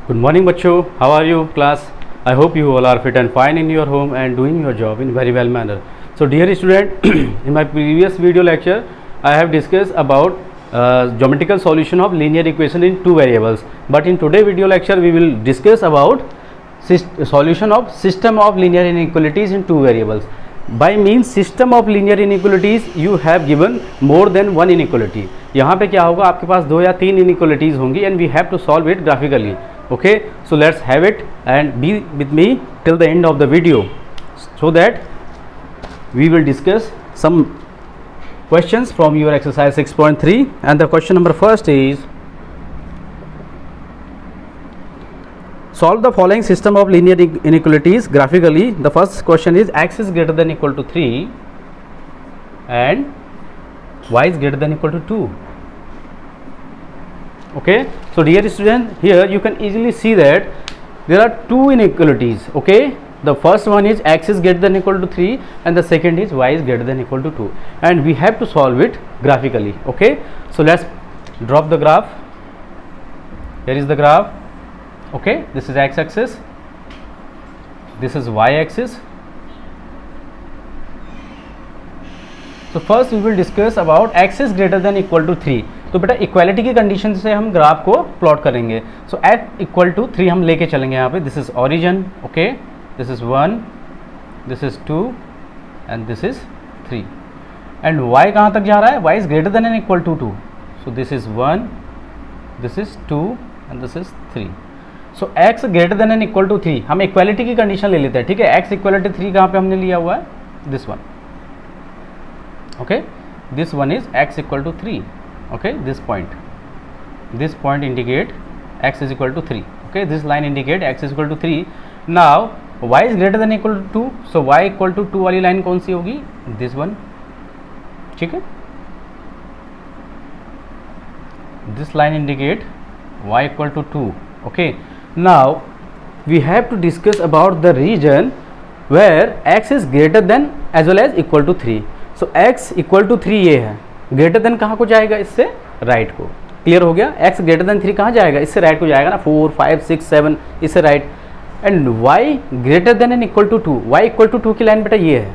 Good morning, bachcho. How are you, class? I hope you all are fit and fine in your home and doing your job in very well manner. So, dear student, in my previous video lecture, I have discussed about geometrical solution of linear equation in two variables. But in today video lecture, we will discuss about solution of system of linear inequalities in two variables. By means system of linear inequalities, you have given more than one inequality. यहाँ पे क्या होगा, आपके पास दो या तीन inequalities होंगी and we have to solve it graphically. Okay, so let's have it and be with me till the end of the video so that we will discuss some questions from your exercise 6.3. And the question number first is, solve the following system of linear inequalities graphically. The first question is x is greater than equal to 3 and y is greater than equal to 2. Okay, so dear student, here you can easily see that there are two inequalities. Okay, the first one is x is greater than equal to 3 and the second is y is greater than equal to 2, and we have to solve it graphically. Okay, so let's drop the graph. Here is the graph. Okay, this is x axis, this is y axis. So first we will discuss about x is greater than equal to 3. तो बेटा equality की condition से हम graph को plot करेंगे. सो x equal to 3 हम लेके चलेंगे यहाँ पे. This is origin. Okay, this is 1, this is 2 and this is 3. And y कहाँ तक जा रहा है? y is greater than and equal to 2. So this is 1, this is 2 and this is 3. So x greater than and equal to 3. हम equality की condition ले लेते हैं. ठीक है, x इक्वल टू 3 कहाँ पे हमने लिया हुआ है? This one. Okay, this one is x equal to 3. Okay, this point indicate x is equal to 3. Okay, this line indicate x is equal to 3. Now y is greater than equal to 2. So y equal to 2 वाली line कौन सी होगी? This one. ठीक है, this line indicate y equal to 2. Okay, now we have to discuss about the region where x is greater than as well as equal to 3. So x equal to 3 ये है. Greater than कहाँ को जाएगा? इससे right को. Clear हो गया? x greater than 3 कहाँ जाएगा? इससे राइट को जाएगा ना. 4, 5, 6, 7 इससे right. And y greater than and equal to 2. y equal to 2 की लाइन बेटा ये है.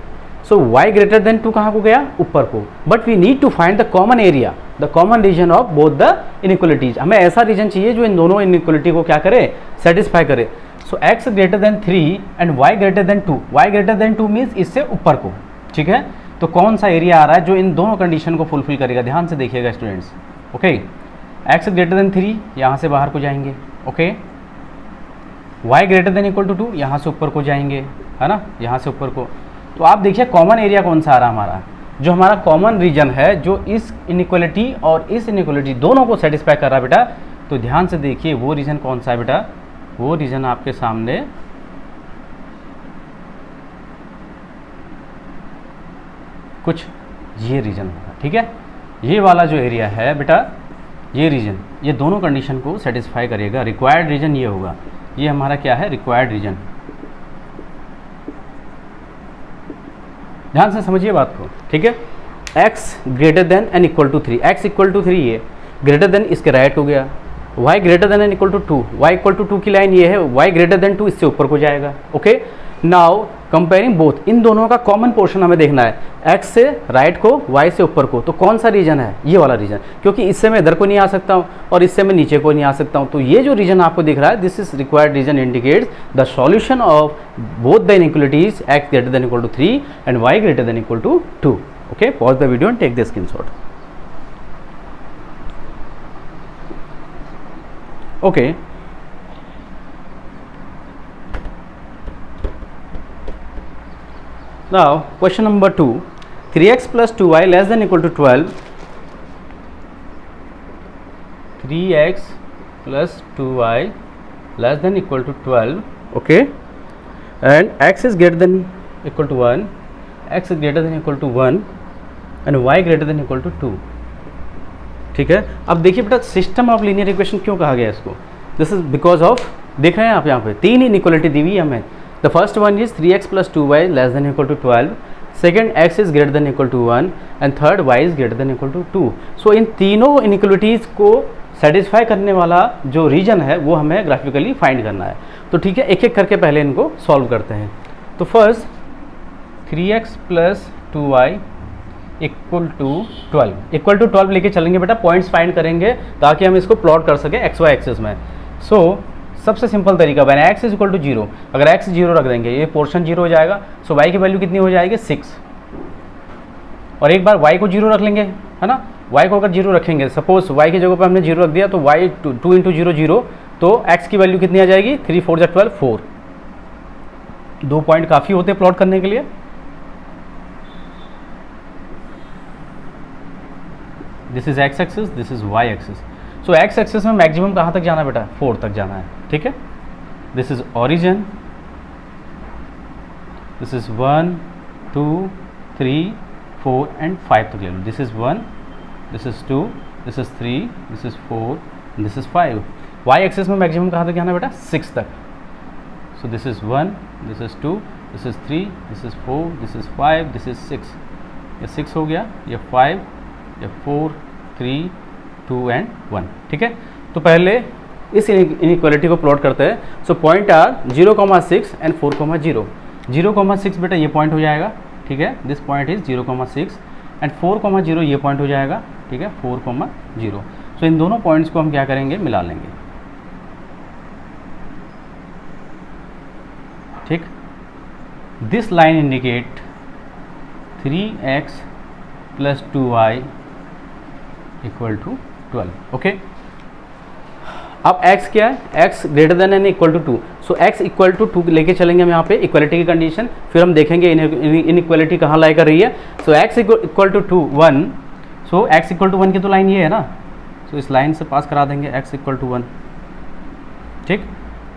सो y ग्रेटर देन 2 कहाँ को गया? ऊपर को. But we need to find the common area, the common region of both the inequalities. हमें ऐसा रीजन चाहिए जो इन दोनों इनइक्वलिटी को क्या करे? सेटिस्फाई करे. सो x greater than 3 and y greater then 2. y greater then 2 means इससे ऊपर को. ठीक है, तो कौन सा एरिया आ रहा है जो इन दोनों कंडीशन को फुलफिल करेगा? ध्यान से देखिएगा students. Okay, x greater than 3 यहाँ से बाहर को जाएंगे. Okay, y greater than equal to 2 यहाँ से ऊपर को जाएंगे, है ना, यहाँ से ऊपर को. तो आप देखिए कॉमन एरिया कौन सा आ रहा है हमारा, जो हमारा कॉमन रीजन है जो इस इनइक्वलिटी और इस इनइक्वलिटी दोनों को सेटिस्फाई कर रहा है बेटा. तो ध्यान से देखिए वो रीजन कौन सा है बेटा? वो रीजन आपके सामने कुछ ये रीजन होगा. ठीक है, ये वाला जो एरिया है बेटा, ये रीजन, ये दोनों कंडीशन को सेटिस्फाई करेगा. रिक्वायर्ड रीजन ये होगा. ये हमारा क्या है? Required region. ध्यान से समझिए बात को. ठीक है, x greater than and equal to 3. x equal to 3 ये ग्रेटर देन इसके राइट हो गया. y greater than and equal to 2. y equal to 2 की लाइन ये है. y ग्रेटर देन 2 इससे ऊपर को जाएगा. ओके, नाउ कंपेयरिंग बोथ, इन दोनों का कॉमन पोर्शन हमें देखना है. x से राइट को, y से ऊपर को. तो कौन सा रीजन है? ये वाला रीजन, क्योंकि इससे मैं इधर को नहीं आ सकता हूँ और इससे मैं नीचे को नहीं आ सकता हूँ. तो ये जो रीजन आपको दिख रहा है, this is required region, indicates the solution of both the inequalities x greater than equal to 3 and y greater than equal to 2. Okay, pause the video and take the screenshot. Okay, now question number 2, 3x plus 2y less than equal to 12. 3x plus 2y less than equal to 12. Okay, and x is greater than equal to 1, x is greater than equal to 1 and y greater than equal to 2. ठीक है, अब देखिए बेटा system of linear equation क्यों कहा गया इसको? This is because of, देख रहे हैं आप यहाँ पे तीन इनइक्वालिटी दी हुई है हमें. The first one is 3x plus 2y less than equal to 12. Second x is greater than equal to 1 and third y is greater than equal to 2. सो इन तीनों इनइक्वलिटीज़ को सेटिस्फाई करने वाला जो रीजन है वो हमें ग्राफिकली फाइंड करना है। तो ठीक है, एक एक करके पहले इनको सॉल्व करते हैं। तो first 3x plus 2y equal to 12 लेके चलेंगे बेटा, पॉइंट्स फाइंड करेंगे ताकि हम इसको प्लॉट कर सकें एक्स वाई एक्सिस में। सो सबसे सिंपल तरीका बना x इज इक्वल टू 0, अगर x 0 रख देंगे ये पोर्शन 0 हो जाएगा। सो y की वैल्यू कितनी हो जाएगी 6, और एक बार y को 0 रख लेंगे, है ना। y को अगर 0 रखेंगे, सपोज y की जगह पर हमने 0 रख दिया, तो y 2 इंटू 0 0, तो x की वैल्यू कितनी आ जाएगी 3 4 12 4। 2 पॉइंट काफ़ी होते हैं प्लॉट करने के लिए। This is x axis, this is y axis. So x axis में मैक्सिमम कहाँ तक जाना है बेटा, 4 तक जाना है, ठीक है। This is origin, this is 1 2 3 4 and 5 तक ले लो। This is 1, this is 2, this is 3, this is 4, this is 5। y axis में मैक्सिमम कहाँ तक जाना है बेटा, 6 तक। So this is 1, this is 2, this is 3, this is 4, this is 5, this is 6। ये 6 हो गया, ये 5, ये 4 3 2 एंड 1, ठीक है। तो पहले इस इनइक्वालिटी को प्लॉट करते हैं। So point are 0,6 and 4,0। 0,6 बेटा ये पॉइंट हो जाएगा, ठीक है। दिस पॉइंट इज 0,6 एंड 4,0 ये पॉइंट हो जाएगा, ठीक है, 4,0। सो इन दोनों पॉइंट्स को हम क्या करेंगे, मिला लेंगे, ठीक। This line indicate 3x plus 2y equal to 12, okay. अब x क्या है, x greater than and equal to 2। So x equal to 2 लेके चलेंगे हम यहाँ पे इक्वलिटी की कंडीशन, फिर हम देखेंगे इनइक्वालिटी कहाँ लाई कर रही है। So x equal to 1, so x equal to 1 की तो लाइन ये है ना, सो इस लाइन से पास करा देंगे x इक्वल टू 1, ठीक।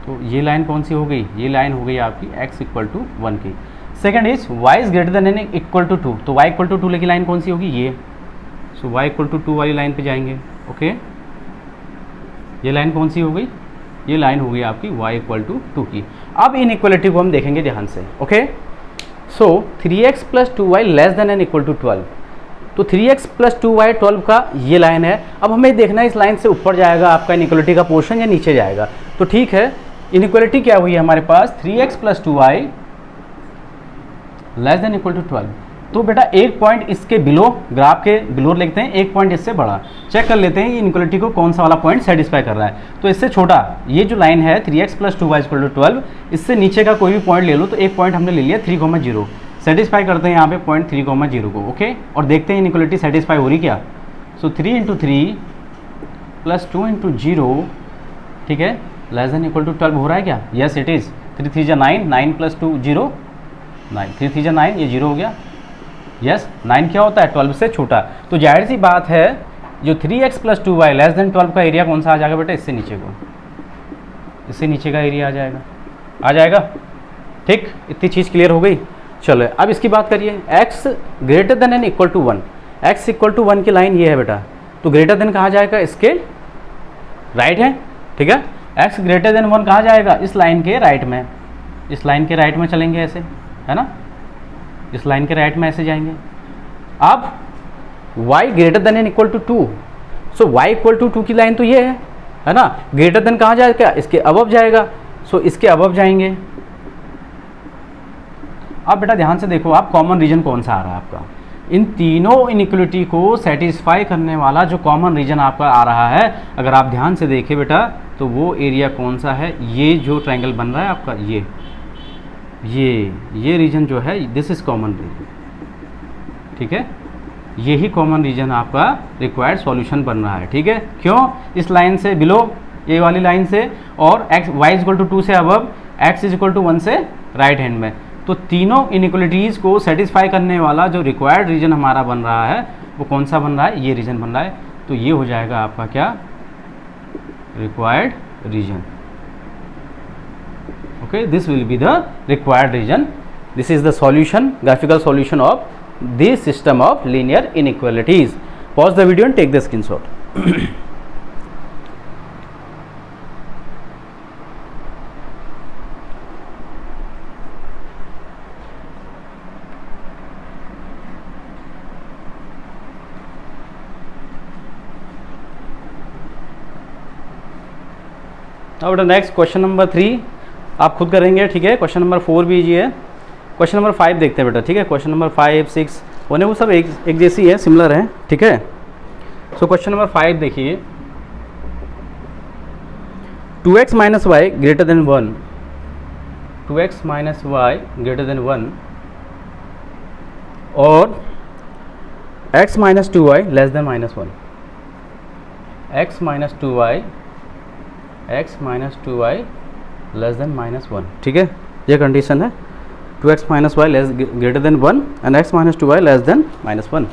तो ये लाइन कौन सी हो गई, ये लाइन हो गई आपकी x इक्वल टू 1 की। Second is y is greater than and equal to 2, तो y इक्वल टू 2 लेके लाइन कौन सी होगी, ये। सो y इक्वल टू 2 वाली लाइन पे जाएंगे, ओके। ये लाइन कौन सी हो गई, ये लाइन हो गई आपकी y इक्वल टू 2 की। अब इन इक्वलिटी को हम देखेंगे ध्यान से, okay. So 3x plus 2y less than and equal to 12, तो 3x प्लस 2y 12 का ये लाइन है। अब हमें देखना है इस लाइन से ऊपर जाएगा आपका इनइक्वालिटी का पोर्शन या नीचे जाएगा। तो ठीक है, इनइक्वालिटी क्या हुई है हमारे पास, 3x plus 2y less than equal to 12। तो बेटा एक पॉइंट इसके बिलो, ग्राफ के बिलो लिखते हैं, एक पॉइंट इससे बड़ा। चेक कर लेते हैं इनइक्वालिटी को कौन सा वाला पॉइंट सेटिस्फाई कर रहा है। तो इससे छोटा ये जो लाइन है 3x plus 2y equal to 12, इससे नीचे का कोई भी पॉइंट ले लो। तो एक पॉइंट हमने ले लिया 3,0, सेटिस्फाई करते हैं यहाँ पे पॉइंट 3,0 को, ओके। और देखते हैं इनइक्वालिटी सेटिस्फाई हो रही क्या। सो 3 इंटू 3 प्लस 2 इंटू 0, ठीक है, लेस देन इक्वल टू 12 हो रहा है क्या, यस इट इज़। 3 3 जा 9, 9 प्लस 2 0, 9, 3 3 जा 9, ये 0 हो गया, यस। 9 क्या होता है, 12 से छोटा। तो जाहिर सी बात है जो 3x plus 2y less then 12 का एरिया कौन सा आ जाएगा बेटा, इससे नीचे को, इससे नीचे का एरिया आ जाएगा, ठीक। इतनी चीज़ क्लियर हो गई। चलो अब इसकी बात करिए, x greater than and equal to 1, x equal to 1 की लाइन ये है बेटा। तो ग्रेटर देन कहाँ जाएगा, इसके राइट है, ठीक है। x ग्रेटर देन 1 कहाँ जाएगा, इस लाइन के राइट में, इस लाइन के राइट में चलेंगे ऐसे, है ना, इस लाइन के राइट में ऐसे जाएंगे। अब y greater than and equal to 2, so y equal to 2 की लाइन तो ये है ना। ग्रेटर देन कहाँ जाएगा, इसके अबव जाएगा, सो इसके अबव जाएंगे। अब बेटा ध्यान से देखो, आप कॉमन रीजन कौन सा आ रहा है आपका, इन तीनों इनइक्वालिटी को सेटिस्फाई करने वाला जो कॉमन रीजन आपका आ रहा है, अगर आप ध्यान से देखें बेटा, तो वो एरिया कौन सा है, ये जो ट्रायंगल बन रहा है आपका, ये रीजन जो है, दिस इज कॉमन रीजन, ठीक है। यही कॉमन रीजन आपका रिक्वायर्ड सॉल्यूशन बन रहा है, ठीक है। क्यों, इस लाइन से बिलो, ये वाली लाइन से, और x y is equal to 2 से above, x is equal to 1 से राइट हैंड में। तो तीनों इनइक्वालिटीज़ को सेटिस्फाई करने वाला जो रिक्वायर्ड रीजन हमारा बन रहा है, वो कौन सा बन रहा है, ये रीजन बन रहा है। तो ये हो जाएगा आपका क्या, required region, okay. This will be the required region. This is the solution, graphical solution of this system of linear inequalities. Pause the video and take the screenshot. अब नेक्स्ट क्वेश्चन नंबर 3 आप खुद करेंगे, ठीक है। Question number 4 भी easy है। Question number 5 देखते हैं बेटा, ठीक है। क्वेश्चन नंबर 5, 6 होने वो सब एक जैसी है, सिमिलर है, ठीक है। सो क्वेश्चन नंबर 5 देखिए, 2x minus y greater than 1, 2x minus y greater than 1 और x minus 2y less than minus 1, x minus 2y less than minus 1, ठीक है। ये कंडीशन है, 2x minus y less greater than 1 and x minus 2y less than minus 1।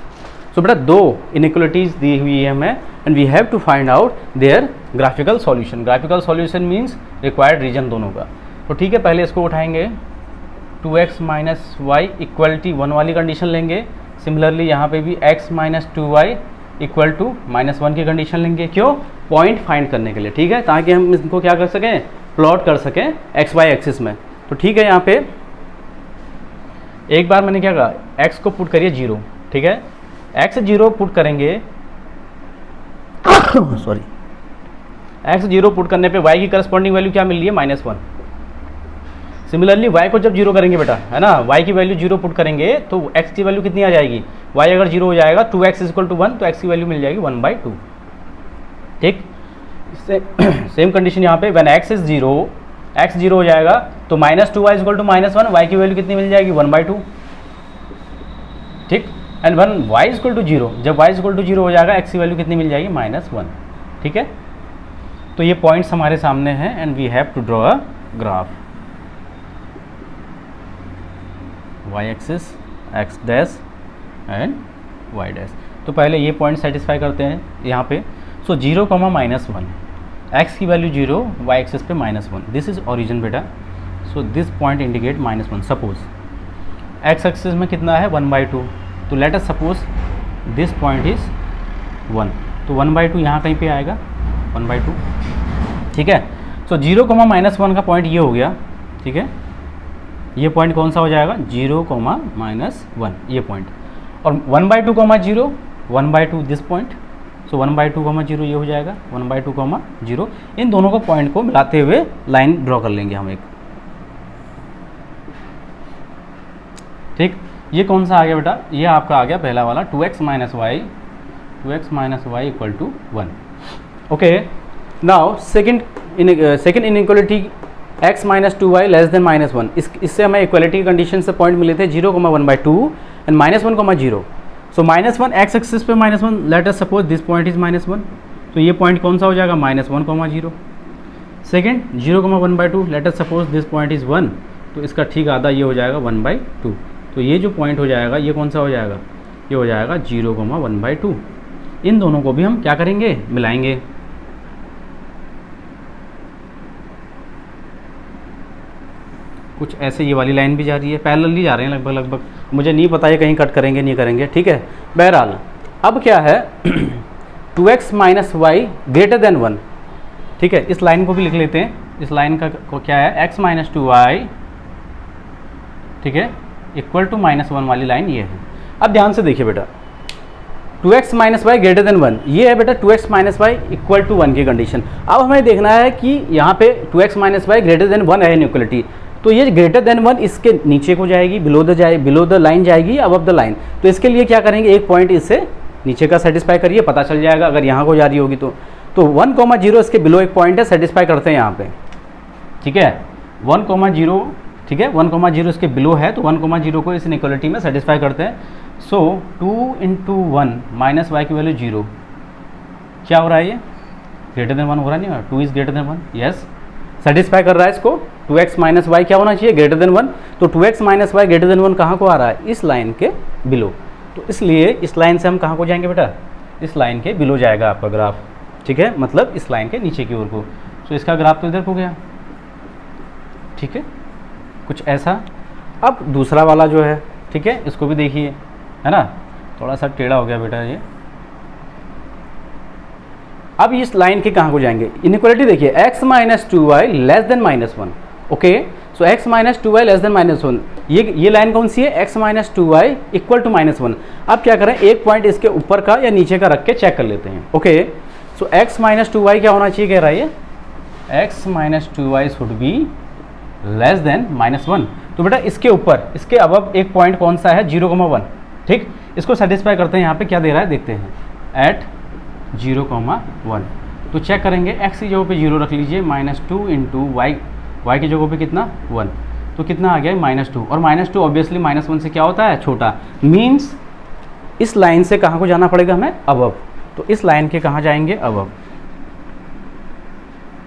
So बेटा दो inequalities दी हुई है हमें and we have to find out their graphical solution. Graphical solution means required reason दोनों का। तो ठीक है, पहले इसको उठाएंगे, 2x माइनस वाई इक्वलिटी 1 वाली कंडीशन लेंगे। सिमिलरली यहाँ पे भी x minus 2y equal to minus 1 की कंडीशन लेंगे। क्यों? पॉइंट फाइंड करने के लिए, ठीक है, ताकि हम इसको क्या कर सकें, प्लॉट कर सकें एक्स वाई एक्सिस में। तो ठीक है, यहाँ पे एक बार मैंने क्या कहा, x को पुट करिए 0, ठीक है। x 0 पुट करेंगे सॉरी, x 0 पुट करने पे y की करस्पॉन्डिंग वैल्यू क्या मिल रही है, माइनस 1। सिमिलरली y को जब 0 करेंगे बेटा, है ना, y की वैल्यू 0 पुट करेंगे तो x की वैल्यू कितनी आ जाएगी, y अगर 0 हो जाएगा 2x इक्वल टू 1 तो x की वैल्यू मिल जाएगी 1/2, ठीक। सेम कंडीशन यहाँ पे व्हेन x इज 0, x 0 हो जाएगा तो minus 2y equal to minus 1, y की वैल्यू कितनी मिल जाएगी, 1/2, ठीक। And one y equal to 0, जब y इक्वल टू 0 हो जाएगा x की वैल्यू कितनी मिल जाएगी, माइनस 1, ठीक है। तो ये पॉइंट्स हमारे सामने हैं and we have to draw a graph. y axis, x dash and y dash. तो पहले ये पॉइंट सेटिस्फाई करते हैं यहाँ पे। सो 0, माइनस 1, x की वैल्यू 0, y एक्सिस पे माइनस 1, दिस इज ओरिजिन बेटा। So this point indicate minus 1। Suppose x axis में कितना है, 1/2, तो let us suppose this point is 1, तो 1/2 यहाँ कहीं पे आएगा, 1/2, ठीक है। सो 0, माइनस 1 का पॉइंट ये हो गया, ठीक है। ये पॉइंट कौन सा हो जाएगा, 0, माइनस 1, ये पॉइंट। और 1/2, 0, 1/2 दिस पॉइंट। सो 1/2, 0 ये हो जाएगा, 1/2, 0। इन दोनों को पॉइंट को मिलाते हुए लाइन ड्रॉ कर लेंगे हम एक, ठीक। ये कौन सा आ गया बेटा, ये आपका आ गया पहला वाला, 2x minus y equal to 1। Okay, now second inequality x minus 2y less than minus 1, इससे हमें इक्वालिटी कंडीशन से पॉइंट मिले थे 0, 1/2 and minus 1, 0। So minus 1 x axis पे minus 1, let us suppose this point is minus 1, तो ये point कौन सा हो जाएगा, minus 1, 0। Second 0, 1/2, let us suppose this point is 1, तो इसका ठीक आधा ये हो जाएगा 1/2। तो ये जो पॉइंट हो जाएगा ये कौन सा हो जाएगा, ये हो जाएगा 0, 1/2। इन दोनों को भी हम क्या करेंगे, मिलाएंगे। कुछ ऐसे ये वाली लाइन भी जा रही है, पैरेलली जा रहे हैं लगभग, मुझे नहीं पता ये कहीं कट करेंगे नहीं करेंगे, ठीक है। बहरहाल अब क्या है, 2x minus y greater than 1, ठीक है। इस लाइन को भी लिख लेते हैं, इस लाइन का को क्या है, x माइनस 2y, ठीक है, इक्वल टू माइनस 1 वाली लाइन ये है। अब ध्यान से देखिए बेटा, 2x minus y greater than 1, ये है बेटा 2x minus y equal to 1 की कंडीशन। अब हमें देखना है कि यहाँ पे 2x minus y greater than 1 है इनइक्वालिटी, तो ये ग्रेटर देन 1 इसके नीचे को जाएगी, बिलो द लाइन जाएगी, अबव द लाइन। तो इसके लिए क्या करेंगे, एक पॉइंट इससे नीचे का सेटिस्फाई करिए, पता चल जाएगा अगर यहाँ को जा रही होगी तो 1, 0 इसके बिलो एक पॉइंट है, सेटिस्फाई करते हैं यहाँ पे, ठीक है। 1, 0, ठीक है, 1, 0 इसके बिलो है, तो 1, 0 को इस इनइक्वालिटी में सेटिस्फाई करते हैं। सो 2 × 1 माइनस वाई की वैल्यू 0, क्या हो रहा है, ये ग्रेटर देन 1 हो रहा नहीं, 2 is greater than 1, yes, satisfy कर रहा है इसको। 2x माइनस वाई क्या होना चाहिए, ग्रेटर देन 1, तो 2x minus y greater than 1 कहाँ को आ रहा है, इस लाइन के बिलो। तो इसलिए इस लाइन से हम कहाँ को जाएंगे बेटा, इस लाइन के बिलो जाएगा आपका ग्राफ, ठीक है, मतलब इस लाइन के नीचे की ओर को। तो इसका ग्राफ तो इधर को गया, ठीक है, कुछ ऐसा। अब दूसरा वाला जो है, ठीक है, इसको भी देखिए, है ना, थोड़ा सा टेढ़ा हो गया बेटा ये। अब इस लाइन के कहाँ को जाएंगे, इनइक्वालिटी देखिए, x minus 2y less than minus 1, okay. So x minus 2y less than minus 1, ये लाइन कौन सी है, x minus 2y equal to minus 1। अब क्या करें, एक पॉइंट इसके ऊपर का या नीचे का रख के चेक कर लेते हैं, okay. So x minus 2y क्या होना चाहिए, कह रहा है ये, x minus 2y should be less then -1। तो बेटा इसके ऊपर, इसके अबव एक पॉइंट कौन सा है, 0,1। ठीक, इसको सेटिस्फाई करते हैं। यहाँ पे क्या दे रहा है देखते हैं, एट 0,1। तो चेक करेंगे, x की जगह पे 0 रख लीजिए, -2 इंटू वाई की जगह पे कितना 1, तो कितना आ गया -2। और -2 ऑब्वियसली -1 से क्या होता है, छोटा। मीन्स इस लाइन से कहाँ को जाना पड़ेगा हमें, अबव। तो इस लाइन के कहाँ जाएंगे, अबव।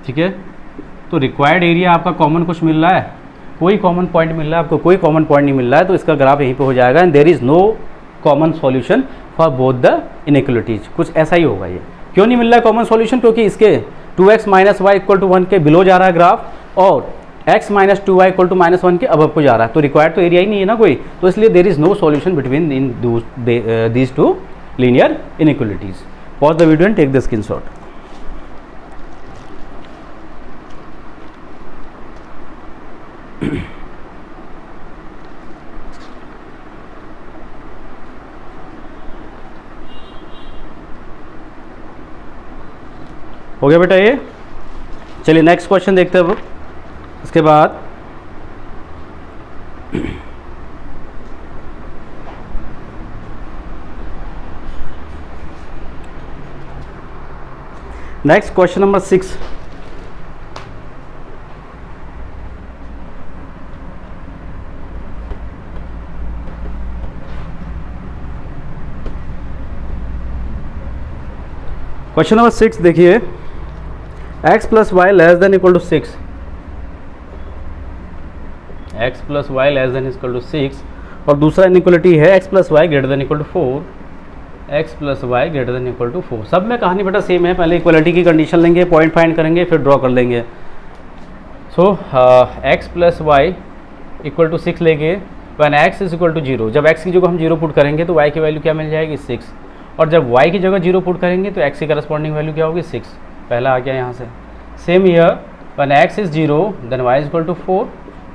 ठीक है, तो रिक्वायर्ड एरिया आपका कॉमन कुछ मिल रहा है, कोई कॉमन पॉइंट मिल रहा है आपको, कोई कॉमन पॉइंट नहीं मिल रहा है, तो इसका ग्राफ यहीं पे हो जाएगा। And there is no common solution for both the inequalities. कुछ ऐसा ही होगा ये। क्यों नहीं मिल रहा है कॉमन सॉल्यूशन, क्योंकि इसके 2x minus y equal to 1 के बिलो जा रहा है ग्राफ, और x minus 2y equal to -1 के अबव को जा रहा है। तो रिक्वायर्ड तो एरिया ही नहीं है ना कोई, तो इसलिए there is no solution between these two linear inequalities. Pause the video and take the screenshot. हो गया बेटा ये। चलिए नेक्स्ट क्वेश्चन देखते हैं अब। इसके बाद next question number 6। Question number 6 देखिए, x plus y less than equal to 6, x plus y less than equal to 6, और दूसरा इनइक्वलिटी है x plus y greater than equal to 4, x plus y greater than equal to 4। सब में कहानी बेटा same है, पहले इक्वलिटी की कंडीशन लेंगे, पॉइंट फाइंड करेंगे, फिर ड्रॉ कर लेंगे। So x plus y equal to 6 लेंगे, when x is equal to 0। जब x की जगह हम 0 पुट करेंगे तो y की वैल्यू क्या मिल जाएगी, 6, और जब y की जगह 0 पुट करेंगे तो x की करस्पॉन्डिंग वैल्यू क्या होगी, 6। पहला आ गया यहाँ से। Same here when x is 0 then y is equal to 4,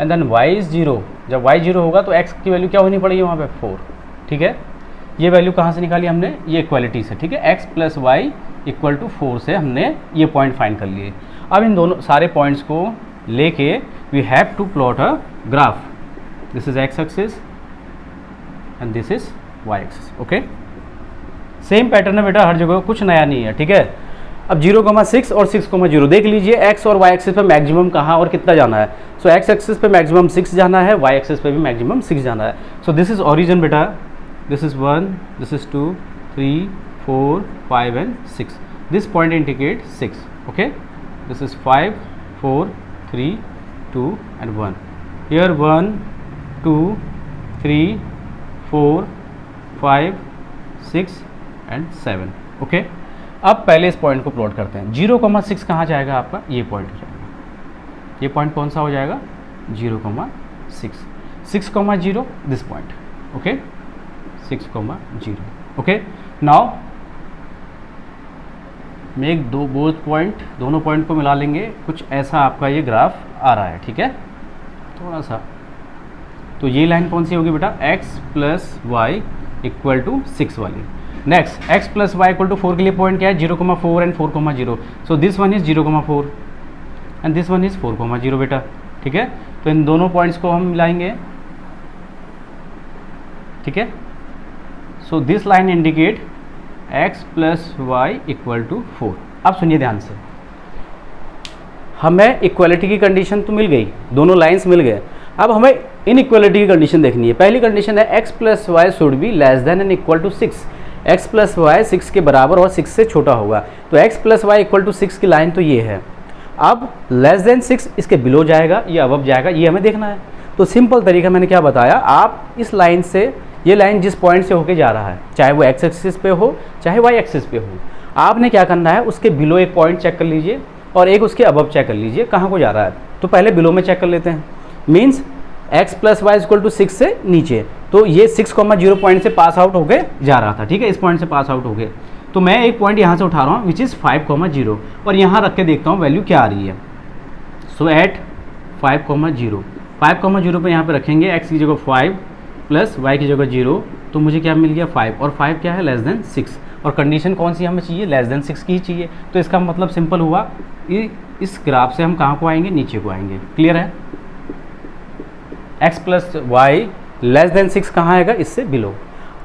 and then y is 0। जब y 0 होगा तो x की वैल्यू क्या होनी पड़ेगी वहाँ पे, 4। ठीक है, ये वैल्यू कहाँ से निकाली हमने, ये इक्वालिटी से। ठीक है, x plus y equal to 4 से हमने ये पॉइंट फाइंड कर लिए। अब इन दोनों सारे पॉइंट्स को लेके we have to plot a graph. This is x axis and this is y axis. Okay, same pattern है बेटा हर जगह, कुछ नया नहीं है। ठीक है, अब 0,6 और 6,0 देख लीजिए, x और y एक्सिस पे मैक्सिमम कहाँ और कितना जाना है। सो x एक्सिस पे मैक्सिमम 6 जाना है, y एक्सिस पे भी मैक्सिमम 6 जाना है। सो दिस इज ओरिजिन बेटा, this is 1, this is 2, 3, 4, 5 and 6। This point indicate 6। Okay, this is 5, 4, 3, 2 and 1। Here 1, 2, 3, 4, 5, 6 and 7। Okay, अब पहले इस पॉइंट को प्लॉट करते हैं। 0,6 कहाँ जाएगा आपका, ये पॉइंट हो जाएगा। ये पॉइंट कौन सा हो जाएगा, 0,6, 6,0 this point. Okay, 6,0। Okay, now make both point, दोनों पॉइंट को मिला लेंगे, कुछ ऐसा आपका ये ग्राफ आ रहा है। ठीक है, थोड़ा सा, तो ये लाइन कौन सी होगी बेटा, x plus y equal to 6 वाली। Next x plus y equal to 4 के लिए पॉइंट क्या है, 0,4 and 4,0। So this one is 0,4 and this one is 4,0 बेटा। ठीक है, तो इन दोनों पॉइंट्स को हम मिलाएंगे। ठीक है, so this line indicate x plus y equal to 4। अब सुनिए ध्यान से, हमें इक्वलिटी की कंडीशन तो मिल गई, दोनों लाइंस मिल गए। अब हमें इनइक्वलिटी की कंडीशन देखनी है। पहली कंडीशन है x plus y should be less than and equal to 6। x plus y 6 के बराबर और 6 से छोटा होगा। तो x plus y equal to 6 की लाइन तो ये है। अब लेस देन 6 इसके बिलो जाएगा, ये अबव जाएगा, ये हमें देखना है। तो सिंपल तरीका मैंने क्या बताया, आप इस लाइन से, ये लाइन जिस पॉइंट से होके जा रहा है, चाहे वो x एक्सिस पे हो चाहे y एक्सिस पे हो, आपने क्या करना है, उसके बिलो एक पॉइंट चेक कर लीजिए और एक उसके अबव चेक कर लीजिए कहाँ को जा रहा है। तो पहले बिलो में चेक कर लेते हैं। Means x plus y equal to 6 से नीचे, तो ये 6,0 पॉइंट से पास आउट होके जा रहा था। ठीक है, इस पॉइंट से पास आउट हो गए। तो मैं एक पॉइंट यहाँ से उठा रहा हूँ विच इज़ 5,0 और यहाँ रख के देखता हूँ वैल्यू क्या आ रही है। सो एट 5,0, 5,0 पे यहाँ पे रखेंगे, x की जगह 5 प्लस y की जगह 0, तो मुझे क्या मिल गया 5, और 5 क्या है, लेस देन 6। और कंडीशन कौन सी हमें चाहिए, लेस देन 6 की ही चाहिए। तो इसका मतलब सिंपल हुआ, इस ग्राफ से हम कहाँ को आएंगे, नीचे को आएंगे। क्लियर है, x plus y less than 6 कहाँ आएगा, इससे बिलो।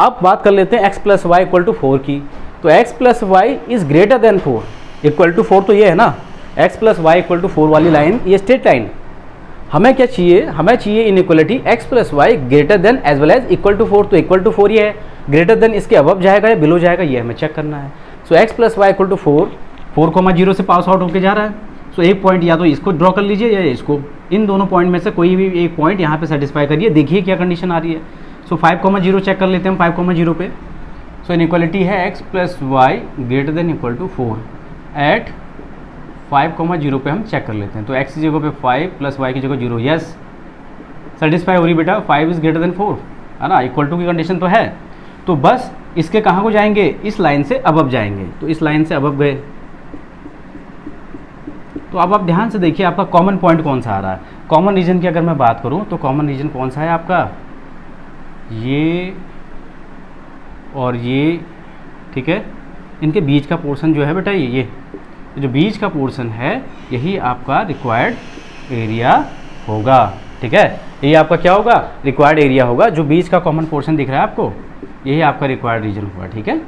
अब बात कर लेते हैं x plus y equal to 4 की। तो x plus y is greater than 4 equal to 4, तो ये है ना x plus y equal to 4 वाली लाइन, ये स्ट्रेट लाइन। हमें क्या चाहिए, हमें चाहिए inequality x plus y greater than as well as equal to 4। तो इक्वल टू 4 ये है, ग्रेटर देन इसके अबव जाएगा या बिलो जाएगा, ये हमें चेक करना है। So x plus y equal to 4,0 से पास आउट होकर जा रहा है। सो एक पॉइंट या तो इसको ड्रॉ कर लीजिए या इसको, इन दोनों पॉइंट में से कोई भी एक पॉइंट यहाँ पे सेटिस्फाई करिए, देखिए क्या कंडीशन आ रही है। सो 5,0 चेक कर लेते हैं, 5,0 पे। सो इनइक्वालिटी है x plus y greater than equal to 4 at 5,0 पे हम चेक कर लेते हैं। तो x की जगह पे 5 प्लस वाई की जगह 0, यस सेटिस्फाई हो रही बेटा, 5 इज ग्रेटर देन 4 है ना, इक्वल टू की कंडीशन तो है। तो बस इसके कहाँ को जाएंगे, इस लाइन से अबव जाएंगे। तो इस लाइन से अबव गए, तो अब आप ध्यान से देखिए आपका कॉमन पॉइंट कौन सा आ रहा है। कॉमन रीजन की अगर मैं बात करूं तो कॉमन रीजन कौन सा है आपका, ये और ये, ठीक है। इनके बीच का पोर्शन जो है बेटा, ये जो बीच का पोर्शन है यही आपका रिक्वायर्ड एरिया होगा, ठीक है। यही आपका क्या होगा, रिक्वायर्ड एरिया होगा। जो बीच का कॉमन पोर्शन दिख रहा है आपको, यही आपका रिक्वायर्ड रीजन होगा, ठीक है।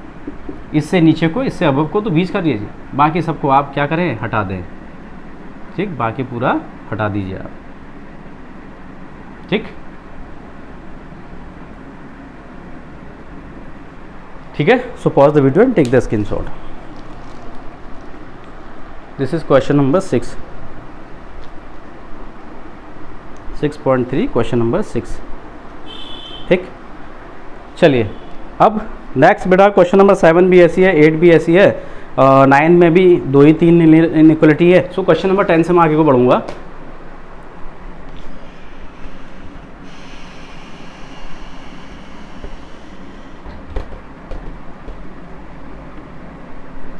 इससे नीचे को, इससे अबव को तो बीच कर दीजिए, बाकी सबको आप क्या करें, हटा दें, ठीक। बाकी पूरा हटा दीजिए आप, ठीक। ठीक है। So pause the video and take the screenshot. This is question number 6.3 question number 6, ठीक। चलिए अब नेक्स्ट बेटा क्वेश्चन नंबर 7 भी ऐसी है, 8 भी ऐसी है, 9 में भी 2 ही 3 इनइक्वालिटी है। सो क्वेश्चन नंबर 10 से मैं आगे को बढ़ूंगा।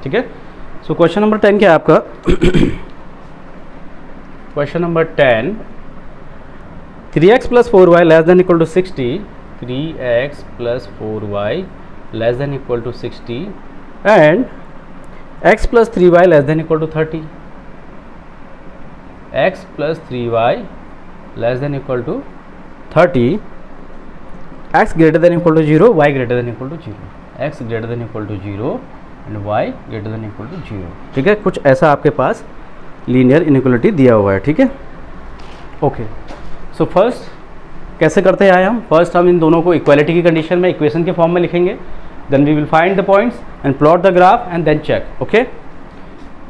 ठीक है। सो क्वेश्चन नंबर 10 क्या है आपका, question number 10, 3x plus 4y less than equal to 60, 3x plus 4y less than equal to 60 and x plus 3y less than equal to 30, x plus 3y less than equal to 30, x greater than equal to 0, y greater than equal to 0, x greater than equal to 0 and y greater than equal to 0, ठीक है। कुछ ऐसा आपके पास linear inequality दिया हुआ है, ठीक है। ओके, सो फर्स्ट कैसे करते आए हम, फर्स्ट हम इन दोनों को इक्वालिटी की कंडीशन में इक्वेशन के फॉर्म में लिखेंगे, then we will find the points and plot the graph and then check, okay.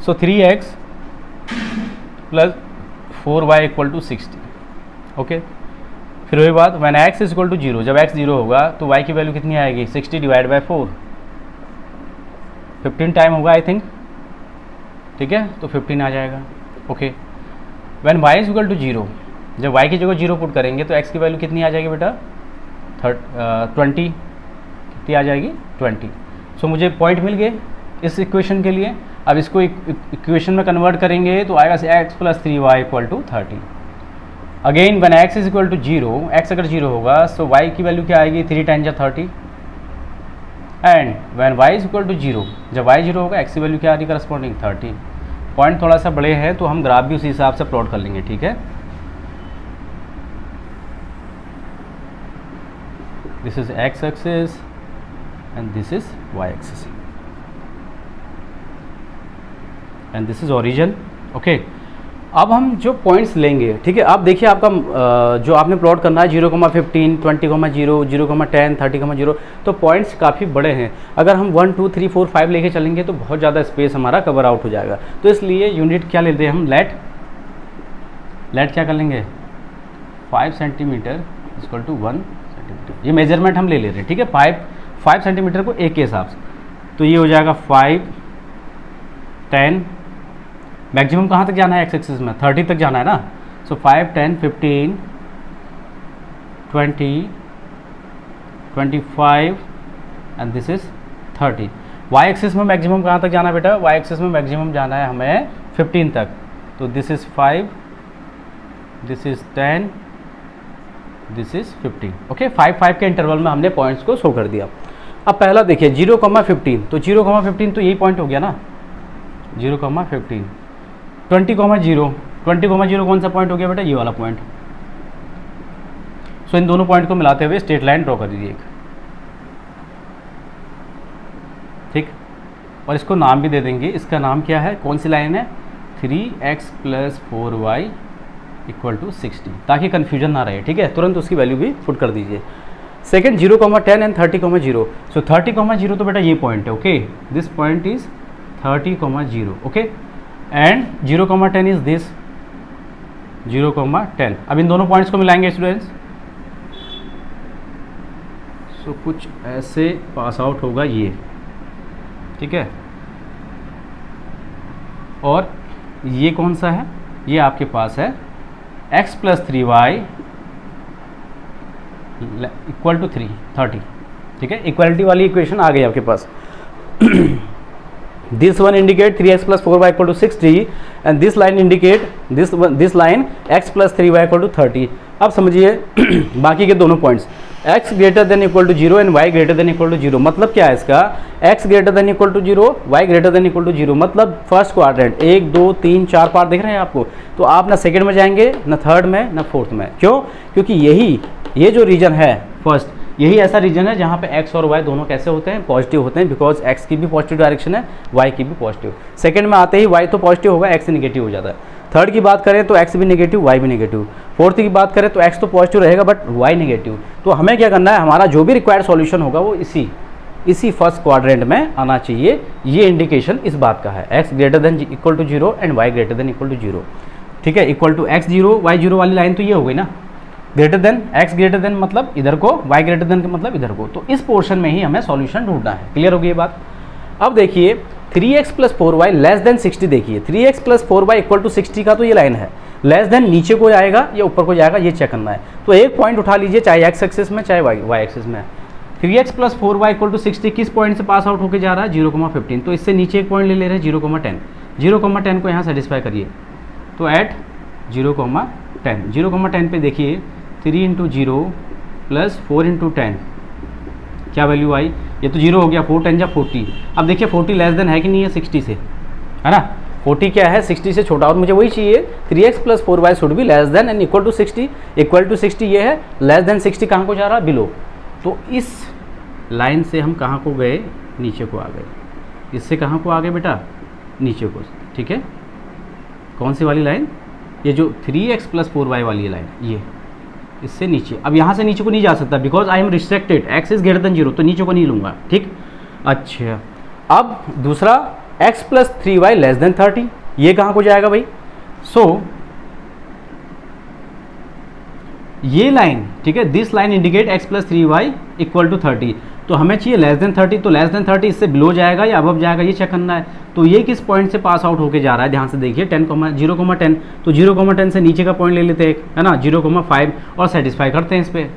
So 3x plus 4y equal to 60, okay. फिर वही बात, when x is equal to 0, जब x 0 होगा तो y की वैल्यू कितनी आएगी, 60 डिवाइड बाई 4, 15 टाइम होगा आई थिंक, ठीक है। तो 15 आ जाएगा, okay. When y is equal to 0, जब y की जगह 0 पुट करेंगे तो x की वैल्यू कितनी आ जाएगी बेटा, 20, कितनी आ जाएगी, 20। सो मुझे पॉइंट मिल गए इस इक्वेशन के लिए। अब इसको इक्वेशन में कन्वर्ट करेंगे तो आएगा x plus 3y equal to 30। Again when x is equal to 0, x अगर 0 होगा तो y की वैल्यू क्या आएगी, 3 time 30 and when y is equal to 0, जब y 0 होगा x की वैल्यू क्या आ रही है, करस्पॉन्डिंग 30। पॉइंट थोड़ा सा बड़े हैं तो हम ग्राफ भी उसी हिसाब से प्लॉट कर लेंगे, ठीक है। This is x axis and this is y axis and this is origin, okay. अब हम जो पॉइंट्स लेंगे, ठीक है। आप देखिए आपका जो आपने प्लॉट करना है 0,15, 20,0, 0,10, 30,0, तो पॉइंट्स काफ़ी बड़े हैं। अगर हम 1, 2, 3, 4, 5 लेके चलेंगे तो बहुत ज़्यादा स्पेस हमारा कवर आउट हो जाएगा। तो इसलिए यूनिट क्या लेते हैं हम, लेट क्या कर लेंगे, 5 सेंटीमीटर इक्वल टू 1 सेंटीमीटर, ये मेजरमेंट हम ले रहे हैं, ठीक है। 5 सेंटीमीटर को एक के हिसाब से, तो ये हो जाएगा 5, 10, मैक्सिमम कहाँ तक जाना है एक्स एक्सिस में, 30 तक जाना है ना। So 5, 10, 15, 20, 25 and this is 30। Y axis में मैक्सिमम कहाँ तक जाना है बेटा, वाई एक्सिस में मैक्सिमम जाना है हमें 15 तक। तो this is 5, this is 10, this is 15, okay. 5 के इंटरवल में हमने पॉइंट्स को शो कर दिया। अब पहला देखिए 0,15, तो 0,15 तो यही पॉइंट हो गया ना, 0,15, 20,0, 20,0 कौन सा पॉइंट हो गया बेटा, ये वाला पॉइंट। सो इन दोनों पॉइंट को मिलाते हुए स्ट्रेट लाइन ड्रॉ कर दीजिए एक, ठीक। और इसको नाम भी दे देंगे, इसका नाम क्या है, कौन सी लाइन है, 3x + 4y = 60, ताकि कन्फ्यूजन ना रहे, ठीक है। तुरंत उसकी वैल्यू भी पुट कर दीजिए। सेकेंड 0,10 एंड 30,0, सो 30,0 तो बेटा ये पॉइंट है, okay, this point is 30,0, okay, and 0,10 is this 0,10। अब इन दोनों पॉइंट्स को मिलाएंगे स्टूडेंट्स, सो कुछ ऐसे पास आउट होगा ये, ठीक है। और ये कौन सा है, ये आपके पास है x + 3y = 30, ठीक है। इक्वालिटी वाली इक्वेशन आ गई आपके पास। This one indicate 3x + 4y = 60 and this line indicate this line x + 3y = 30। अब समझिए बाकी के दोनों पॉइंट्स, x > (0) एंड y > 0, मतलब क्या है इसका, x > 0, y > 0, मतलब फर्स्ट क्वाड्रेंट 1 2 3 4 पार्ट दिख रहे हैं आपको, तो आप ना सेकंड में जाएंगे, ना थर्ड में, ना फोर्थ में। क्यों, क्योंकि ये जो रीजन है फर्स्ट, यही ऐसा रीजन है जहाँ पे x और y दोनों कैसे होते हैं, पॉजिटिव होते हैं, बिकॉज x की भी पॉजिटिव डायरेक्शन है, y की भी पॉजिटिव। सेकंड में आते ही y तो पॉजिटिव होगा, x निगेटिव हो जाता है। थर्ड की बात करें तो x भी नेगेटिव, y भी नेगेटिव। फोर्थ की बात करें तो x तो पॉजिटिव रहेगा बट y नेगेटिव। तो हमें क्या करना है, हमारा जो भी रिक्वायर्ड सॉल्यूशन होगा वो इसी फर्स्ट क्वाड्रेंट में आना चाहिए। ये इंडिकेशन इस बात का है, x > 0 एंड y > 0, ठीक है। इक्वल टू x 0 y 0 वाली लाइन तो ये हो गई ना, greater than x greater then मतलब इधर को, y ग्रेटर देन का मतलब इधर को। तो इस पोर्शन में ही हमें सॉल्यूशन ढूंढना है। क्लियर हो गई ये बात। अब देखिए 3x + 4y < 60, देखिए 3x + 4y = 60 का तो ये लाइन है, लेस देन नीचे को जाएगा या ऊपर को जाएगा, ये चेक करना है। तो एक पॉइंट उठा लीजिए, चाहे x एक्सिस में चाहे y एक्सिस में। 3x + 4y = 60 किस पॉइंट से पास आउट होकर जा रहा है, 0,15, तो इससे नीचे एक पॉइंट ले रहे हैं 0,10, 0,10 को यहाँ सेटिस्फाई करिए, तो एट 0,10 पे देखिए 3 × 0 + 4 × 10 क्या वैल्यू आई, ये तो 0 हो गया, 4 × 10 = 40। अब देखिए 40 लेस देन है कि नहीं है 60 से, है ना, 40 क्या है 60 से छोटा, और मुझे वही चाहिए 3x + 4y should be less than and equal to 60 ये है, लेस देन 60 कहाँ को जा रहा है, बिलो। तो इस लाइन से हम कहाँ को गए, नीचे को आ गए, इससे कहाँ को आ गए बेटा, नीचे को, ठीक है। कौन सी वाली लाइन, ये जो 3x + 4y वाली लाइन, ये इससे नीचे। अब यहाँ से नीचे को नहीं जा सकता because I am restricted, x > 0, तो नीचे को नहीं लूँगा, ठीक। अच्छा, अब दूसरा x + 3y < 30, ये कहाँ को जाएगा भाई, सो ये लाइन, ठीक है, this line indicate x + 3y = 30, तो हमें चाहिए <30, तो <30 इससे बिलो जाएगा या अबव जाएगा, ये चेक करना है। तो ये किस पॉइंट से पास आउट होके जा रहा है, ध्यान से देखिए 0,10, तो 0,10 से नीचे का पॉइंट ले लेते हैं, है ना, 0,5 और सेटिस्फाई करते हैं इस पर।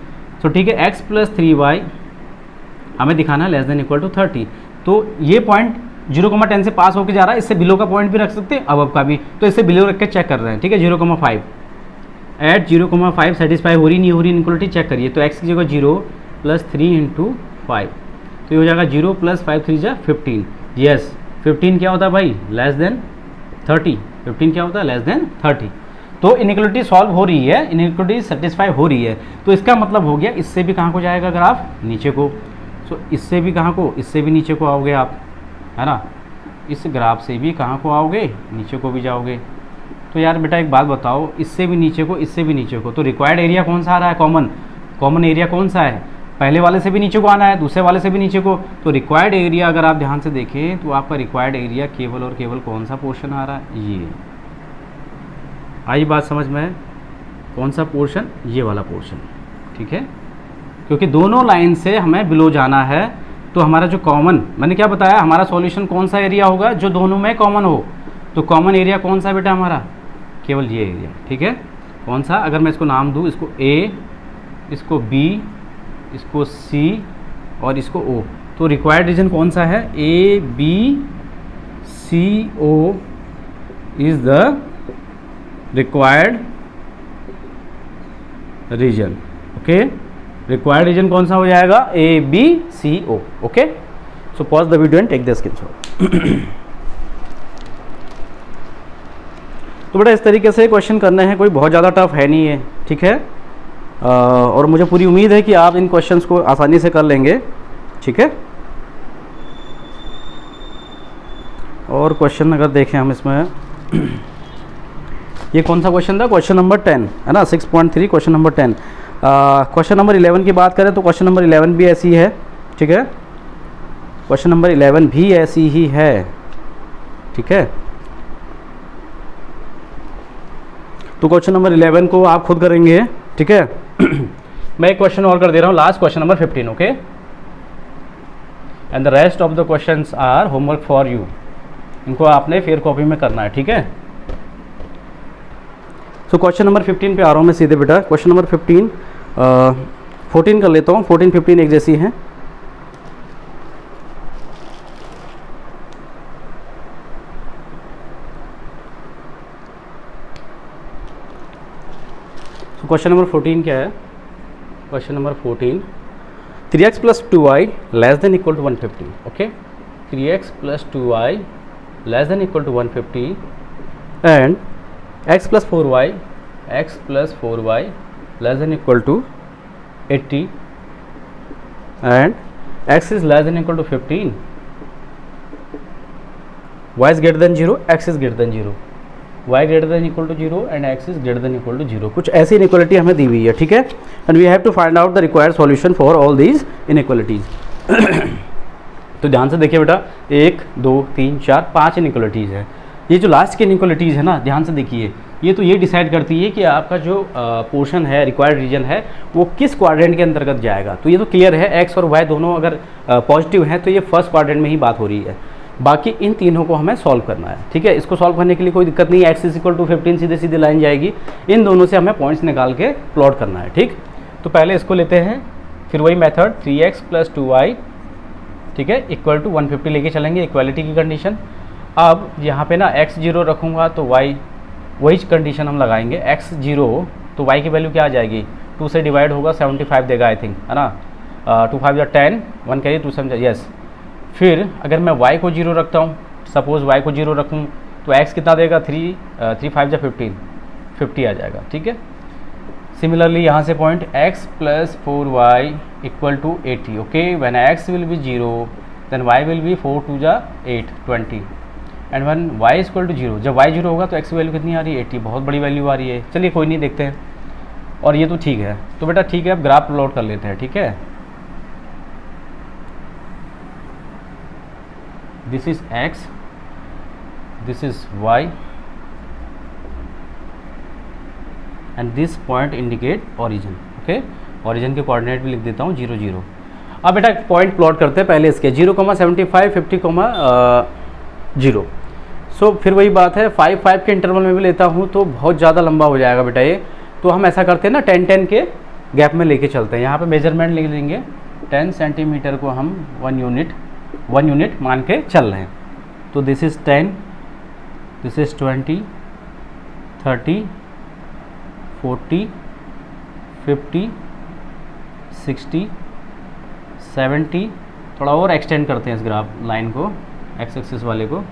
तो ठीक है, x + 3y हमें दिखाना है < 30, तो ये पॉइंट 0,10 से पास होके जा रहा है, इससे बिलो का पॉइंट भी रख सकते हैं, अबव का भी, तो इससे बिलो रख के चेक कर रहे हैं, ठीक है। 0,5 एट 0,5 सेटिस्फाई हो रही नहीं हो रही, इनक्वलिटी चेक करिए, तो x की जगह 0 + 3 × 5, तो ये हो जाएगा 0 + 5 3 = 15, यस 15 क्या होता है भाई, <30, 15 क्या होता है, <30। तो इनइक्वलिटी सॉल्व हो रही है, इनइक्वलिटी सेटिस्फाई हो रही है, तो इसका मतलब हो गया इससे भी कहाँ को जाएगा ग्राफ, नीचे को। सो इससे भी कहाँ को, इससे भी नीचे को आओगे आप, है ना, इस ग्राफ से भी कहाँ को आओगे, नीचे को भी जाओगे। तो यार बेटा एक बात बताओ, इससे भी नीचे को, इससे भी नीचे को, तो रिक्वायर्ड एरिया कौन सा आ रहा है, कॉमन एरिया कौन सा है, पहले वाले से भी नीचे को आना है, दूसरे वाले से भी नीचे को। तो रिक्वायर्ड एरिया अगर आप ध्यान से देखें तो आपका रिक्वायर्ड एरिया केवल और केवल कौन सा पोर्शन आ रहा है, ये आई बात समझ में, कौन सा पोर्शन, ये वाला पोर्शन, ठीक है। क्योंकि दोनों लाइन से हमें बिलो जाना है, तो हमारा जो कॉमन, मैंने क्या बताया, हमारा सॉल्यूशन कौन सा एरिया होगा, जो दोनों में कॉमन हो। तो कॉमन एरिया कौन सा बेटा हमारा, केवल ये एरिया, ठीक है। कौन सा, अगर मैं इसको नाम दूँ, इसको A, इसको B, इसको C और इसको O, तो रिक्वायर्ड रीजन कौन सा है, A B C O is the required region, okay. Required region कौन सा हो जाएगा, A B C O. Okay, so pause the video and take the screenshot. तो बेटा इस तरीके से क्वेश्चन करने हैं, कोई बहुत ज़्यादा टफ है नहीं है, ठीक है। और मुझे पूरी उम्मीद है कि आप इन क्वेश्चंस को आसानी से कर लेंगे, ठीक है। और क्वेश्चन अगर देखें हम इसमें, ये कौन सा क्वेश्चन था, क्वेश्चन नंबर 10 है ना, 6.3 क्वेश्चन नंबर 10। क्वेश्चन नंबर 11 की बात करें तो क्वेश्चन नंबर 11 भी ऐसी है, ठीक है। क्वेश्चन नंबर 11 भी ऐसी ही है, ठीक है। तो क्वेश्चन नंबर 11 को आप खुद करेंगे, ठीक है। मैं एक क्वेश्चन और कर दे रहा हूँ, last question number 15, okay. And the rest of the questions are homework for you. इनको आपने फेयर कॉपी में करना है, ठीक है। सो क्वेश्चन नंबर 15 पे आ रहा हूँ मैं सीधे बेटा। क्वेश्चन नंबर 15, 14 कर लेता हूँ, 14 15 एक जैसी हैं। तो क्वेश्चन नंबर 14 क्या है, question number 14, 3x plus 2y less than equal to 150, okay. 3x plus 2y less than equal to 150 and x plus 4y less than equal to 80 and x is less than equal to 15, y is greater than 0, x is greater than 0, y greater than equal to 0 and x is greater than equal to 0। कुछ ऐसी inequality हमें दी हुई है, ठीक है। And we have to find out the required solution for all these inequalities. तो ध्यान से देखिए बेटा, 1 2 3 4 5 इनइक्वालिटीज़ है। ये जो लास्ट की इनइक्वालिटीज़ है ना, ध्यान से देखिए, ये तो ये डिसाइड करती है कि आपका जो पोर्शन है, रिक्वायर्ड रीजन है, वो किस क्वाड्रेंट के अंतर्गत जाएगा। तो ये तो क्लियर है, एक्स और वाई दोनों अगर पॉजिटिव हैं तो ये फर्स्ट क्वाड्रेंट में ही बात हो रही है। बाकी इन तीनों को हमें सॉल्व करना है, ठीक है। इसको सॉल्व करने के लिए कोई दिक्कत नहीं है, एक्स इज इक्वल टू 15 सीधे सीधे लाइन जाएगी, इन दोनों से हमें पॉइंट्स निकाल के प्लॉट करना है, ठीक। तो पहले इसको लेते हैं, फिर वही मेथड 3x प्लस 2y, ठीक है, इक्वल टू 150 लेके चलेंगे, इक्वालिटी की कंडीशन। अब यहाँ पे ना x 0 रखूँगा तो y, वही कंडीशन हम लगाएंगे, x 0 तो y की वैल्यू क्या आ जाएगी, 2 से डिवाइड होगा 75 देगा आई थिंक, है ना। 2 5 10, 1 करिए 2 7 यस। फिर अगर मैं y को 0 रखता हूँ, सपोज y को 0 रखूँ तो x कितना देगा, 3 5 15, 50 आ जाएगा, ठीक है। सिमिलरली यहाँ से point x plus 4y equal to 80, okay. When x will be 0 then y will be 4 2 8 20 and when y is equal to 0, जब y 0 होगा तो x की वैल्यू कितनी आ रही है, 80, बहुत बड़ी वैल्यू आ रही है। चलिए कोई नहीं, देखते हैं। और ये तो ठीक है, तो बेटा ठीक है, अब ग्राफ प्लॉट कर लेते हैं, ठीक है। This is x, this is y and this point indicate origin, okay. Origin के कोऑर्डिनेट भी लिख देता हूँ 0 0। अब बेटा पॉइंट प्लॉट करते हैं पहले इसके, 0,75 50, 0। सो फिर वही बात है, 5 5 के इंटरवल में भी लेता हूँ तो बहुत ज़्यादा लंबा हो जाएगा बेटा ये। तो हम ऐसा करते हैं ना, 10 10 के गैप में लेके चलते हैं। यहाँ पे मेजरमेंट लिख लेंगे, 10 सेंटीमीटर को हम 1 यूनिट मान के चल रहे हैं। तो दिस इज़ 10, दिस इज़ 20, 30, 40, 50, 60, 70। थोड़ा और एक्सटेंड करते हैं इस ग्राफ लाइन को, एक्स एक्सिस वाले को,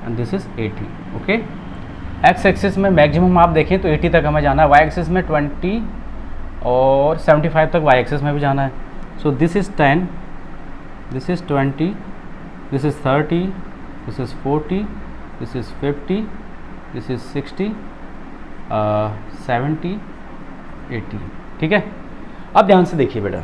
and this is 80, okay. X axis में मैक्सिमम आप देखें तो 80 तक हमें जाना है, वाई एक्सिस में 20 और 75 तक वाई एक्सिस में भी जाना है। So this is 10, this is 20, this is 30, this is 40, this is 50, this is 60, 70, 80, ठीक है। अब ध्यान से देखिए बेटा,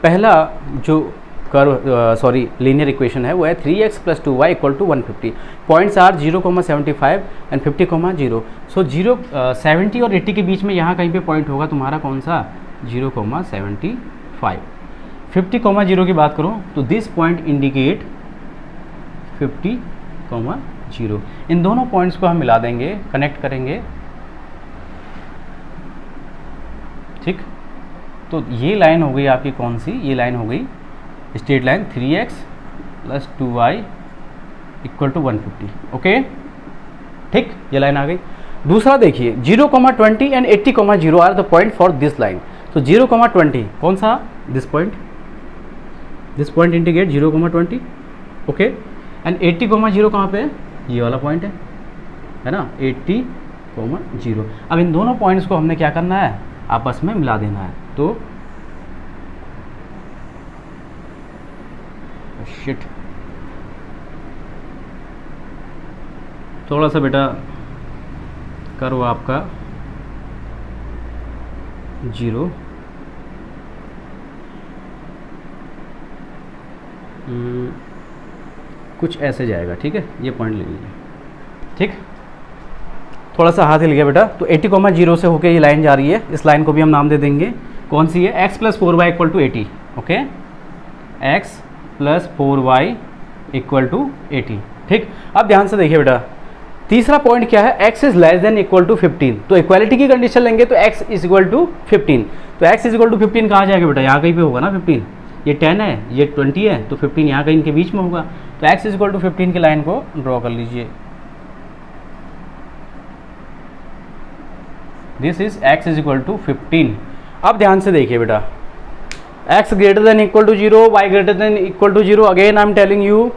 पहला जो लीनियर इक्वेशन है वो है 3x plus 2y equal to 150। Points are 0,75 and 50,0। सो 70 और 80 के बीच में यहाँ कहीं पे पॉइंट होगा तुम्हारा कौन सा, 0,75। 50,0 की बात करूँ तो दिस पॉइंट इंडिकेट 50,0। इन दोनों पॉइंट्स को हम मिला देंगे, कनेक्ट करेंगे, ठीक। तो ये लाइन हो गई आपकी कौन सी, ये लाइन हो गई straight line 3x plus 2y equal to 150, okay, ठीक, ये लाइन आ गई। दूसरा देखिए 0,20 and 80,0 are the point for this line. तो 0,20 कौन सा, this point indicate 0,20, okay. And 80,0 कहाँ पे है, ये वाला पॉइंट है ना, 80,0। अब इन दोनों पॉइंट्स को हमने क्या करना है, आपस में मिला देना है। तो शिट, थोड़ा सा बेटा करो आपका 0, कुछ ऐसे जाएगा, ठीक है, ये पॉइंट ले लीजिए, ठीक। थोड़ा सा हाथ हिल गया बेटा। तो 80,0 से होके ये लाइन जा रही है, इस लाइन को भी हम नाम दे देंगे, कौन सी है, x + 4y = 80, okay, x + 4y = 80, ठीक। अब ध्यान से देखिए बेटा, तीसरा पॉइंट क्या है, x > 15। तो इक्वालिटी की कंडीशन लेंगे तो x = 15, तो x = 15 कहाँ जाएगा बेटा, यहाँ कहीं पे होगा ना 15, ये 10 है, ये 20 है, तो 15 यहाँ कहीं इनके बीच में होगा। तो x = 15 की लाइन को ड्रॉ कर लीजिए, दिस इज x = 15। अब ध्यान से देखिए बेटा, x > = 0, y > 0, again I am telling you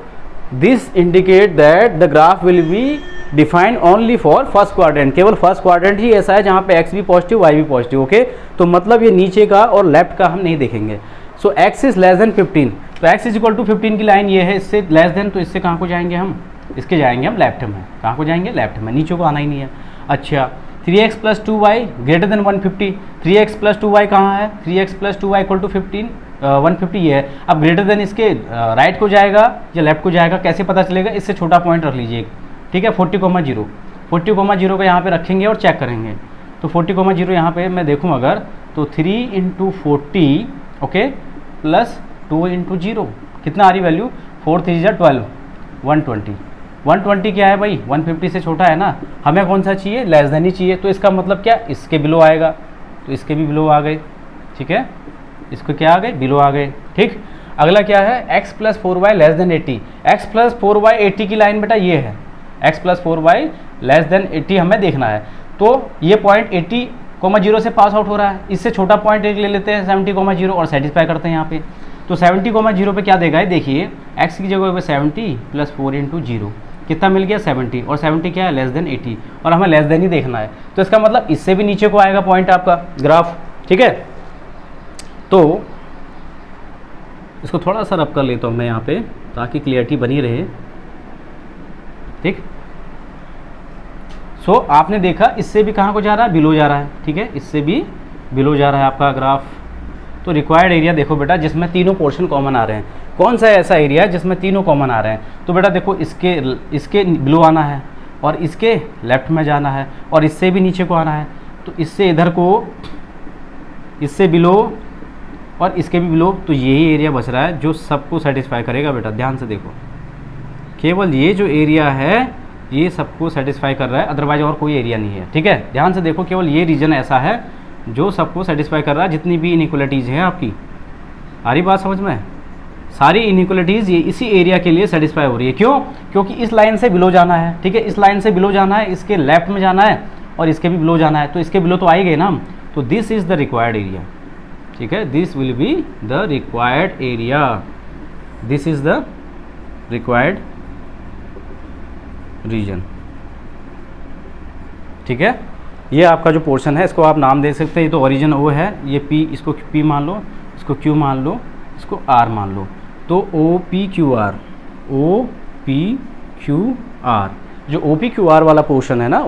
this indicate that the graph will be defined only for first quadrant. केवल फर्स्ट क्वाड्रेंट ही ऐसा है जहाँ पे x भी पॉजिटिव, y भी पॉजिटिव, ओके। तो मतलब ये नीचे का और लेफ्ट का हम नहीं देखेंगे। सो x > 15, तो x = 15 की लाइन ये है, इससे लेस देन, तो इससे कहाँ को जाएंगे हम, इसके जाएंगे हम लेफ्ट में, कहाँ को जाएंगे, लेफ्ट में, नीचे को आना ही नहीं है। अच्छा, 3x + 2y > 150, 3x + 2y कहाँ है, 3x + 2y = 15, 150 ये है। अब ग्रेटर देन इसके राइट को जाएगा या लेफ्ट को जाएगा, कैसे पता चलेगा, इससे छोटा पॉइंट रख लीजिए, ठीक है, 40,0। 40,0 को यहाँ पे रखेंगे और चेक करेंगे। तो 40,0 यहाँ पे मैं देखूँ अगर, तो 3 × 40, ओके, + 2 × 0, कितना आ रही वैल्यू, 4 × 3 = 12, 120। 120 क्या है भाई, 150 से छोटा है ना, हमें कौन सा चाहिए, लेस देन ही चाहिए। तो इसका मतलब क्या, इसके बिलो आएगा, तो इसके भी बिलो आ गए, ठीक है, इसको क्या आ गए, बिलो आ गए, ठीक। अगला क्या है, x + 4y <= 80, x + 4y 80 की लाइन बेटा ये है, x + 4y <= 80 हमें देखना है। तो ये पॉइंट 80,0 से पास आउट हो रहा है, इससे छोटा पॉइंट एक ले लेते हैं 70,0 और सेटिस्फाई करते हैं यहाँ पे। तो 70,0 पे क्या देगा है, देखिए x की जगह पे 70 + 4 × 0 कितना मिल गया, 70, और 70 क्या है, <80, और हमें लेस देन ही देखना है। तो इसका मतलब इससे भी नीचे को आएगा पॉइंट आपका ग्राफ, ठीक है। तो इसको थोड़ा सा रब कर लेता हूँ मैं यहाँ पे, ताकि क्लियरिटी बनी रहे, ठीक। सो आपने देखा इससे भी कहाँ को जा रहा है, बिलो जा रहा है, ठीक है, इससे भी बिलो जा रहा है आपका ग्राफ। तो रिक्वायर्ड एरिया देखो बेटा, जिसमें तीनों पोर्शन कॉमन आ रहे हैं, कौन सा ऐसा एरिया है जिसमें तीनों कॉमन आ रहे हैं। तो बेटा देखो, इसके बिलो आना है, और इसके लेफ्ट में जाना है, और इससे भी नीचे को आना है। तो इससे इधर को, इससे बिलो और इसके भी बिलो, तो यही एरिया बच रहा है जो सबको सेटिस्फाई करेगा बेटा। ध्यान से देखो, केवल ये जो एरिया है ये सबको सेटिस्फाई कर रहा है, अदरवाइज और कोई एरिया नहीं है, ठीक है। ध्यान से देखो, केवल ये रीजन ऐसा है जो सबको सेटिस्फाई कर रहा है। जितनी भी इनइक्वलिटीज़ हैं आपकी, आ रही बात समझ में, सारी इनइक्वलिटीज़ ये इसी एरिया के लिए सेटिस्फाई हो रही है। क्यों, क्योंकि इस लाइन से बिलो जाना है, ठीक है, इस लाइन से बिलो जाना है, इसके लेफ्ट में जाना है, और इसके भी बिलो जाना है। तो इसके बिलो तो आ ही गए ना। तो this is the required area, ठीक है, this will be the required area, this is the required region, ठीक है। ये आपका जो पोर्शन है, इसको आप नाम दे सकते हैं। ये तो ओरिजिन ओ है, ये P, इसको P मान लो, इसको Q मान लो, इसको R मान लो। तो OPQR, OPQR, जो OPQR वाला पोर्शन है ना,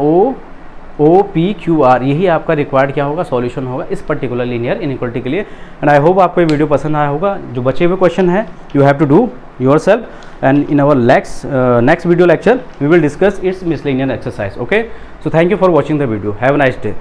OPQR, यही आपका रिक्वायर्ड क्या होगा, सॉल्यूशन होगा इस पर्टिकुलर लीनियर इनइक्वालिटी के लिए। एंड आई होप आपको ये वीडियो पसंद आया होगा। जो बचे हुए क्वेश्चन है, you have to do yourself, and in our next video lecture we will discuss its miscellaneous exercise, okay. So thank you for watching the video, have a nice day.